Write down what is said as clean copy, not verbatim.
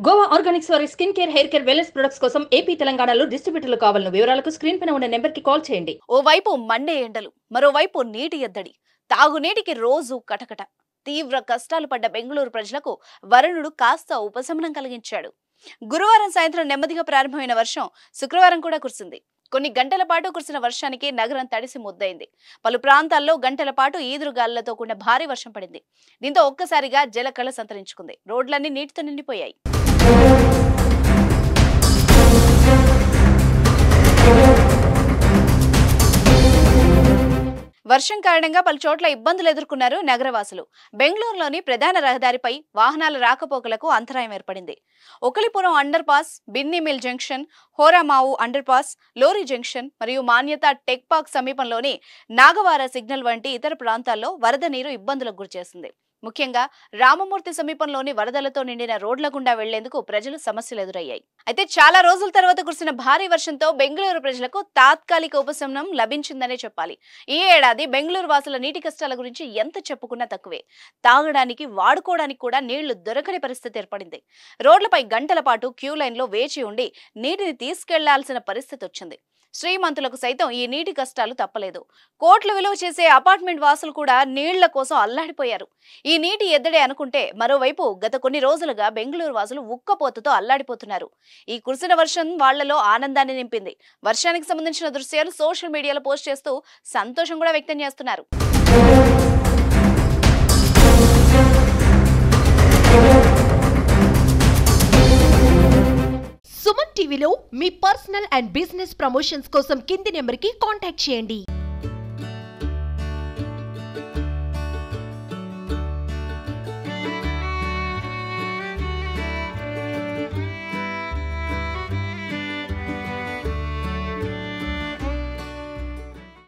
Goa Organics వారి skin care, hair care, wellness products కోసం AP, తెలంగాణలో డిస్ట్రిబ్యూటర్లు కావాలను వివరాలకు స్క్రీన్ పైన ఉన్న నెంబర్కి కాల్ చేయండి. ఓవైపు మండే ఎండలు, మరోవైపు నీటి ఎద్దడి, తాగునీటికి రోజు కటకట. తీవ్ర కష్టాలు పడ్డ బెంగళూరు ప్రజలకు వరుణుడు కాస్త ఉపశమనం కలిగించాడు. గురువారం సాయంత్రం నెమ్మదిగా ప్రారంభమైన వర్షం శుక్రవారం కూడా కురిసింది. కొన్ని గంటల పాటు కురిసిన వర్షానికి నగరం తడిసి ముద్దయింది. పలు ప్రాంతాల్లో గంటల పాటు ఈదురుగాలులతో కూడిన భారీ వర్షం పడింది. దీంతో ఒక్కసారిగా జలకళ సంతరించుకుంది. రోడ్లన్నీ నీటితో నిండిపోయాయి. వర్షం కారణంగా పలు చోట్ల ఇబ్బందులు ఎదుర్కొన్నారు నగరవాసులు. బెంగళూరులోని ప్రధాన రహదారిపై వాహనాల రాకపోకలకు అంతరాయం ఏర్పడింది. Okalipuram under pass, Binny mill junction, Horamavu under pass, lorry junction మరియు మాన్యత టెక్ పార్క్ సమీపంలోని నాగవార సిగ్నల్ వంటి ఇతర ప్రాంతాల్లో వరద నీరు ఇబ్బందులకు గురిచేసింది. ముఖ్యంగా రామమూర్తి సమీపంలోని వరదలతో నిండిన రోడ్ల గుండా వెళ్లేందుకు ప్రజలు సమస్యలు ఎదురయ్యాయి. అయితే చాలా రోజుల తర్వాత కురిసిన భారీ వర్షంతో బెంగళూరు ప్రజలకు తాత్కాలిక ఉపశమనం లభించిందనే చెప్పాలి. ఈ ఏడాది బెంగళూరు వాసుల నీటి కష్టాల గురించి ఎంత చెప్పుకున్నా తక్కువే. తాగడానికి, వాడుకోవడానికి కూడా నీళ్లు దొరకని పరిస్థితి ఏర్పడింది. రోడ్లపై గంటల పాటు క్యూ లైన్లో వేచి ఉండి నీటిని తీసుకెళ్లాల్సిన పరిస్థితి వచ్చింది. శ్రీమంతులకు సైతం ఈ నీటి కష్టాలు తప్పలేదు. కోట్లు విలువ చేసే అపార్ట్మెంట్ వాసులు కూడా నీళ్ల కోసం అల్లాడిపోయారు. ఈ నీటి ఎద్దడే అనుకుంటే మరోవైపు గత కొన్ని రోజులుగా బెంగళూరు వాసులు ఉక్కపోతతో అల్లాడిపోతున్నారు. ఈ కురిసిన వర్షం వాళ్లలో ఆనందాన్ని నింపింది. వర్షానికి సంబంధించిన దృశ్యాలు సోషల్ మీడియాలో పోస్ట్ చేస్తూ సంతోషం కూడా వ్యక్తం చేస్తున్నారు. సుమన్ టీవీలో మీ పర్సనల్ అండ్ బిజినెస్ ప్రమోషన్స్ కోసం కింది నెంబర్కి కాంటాక్ట్ చేయండి.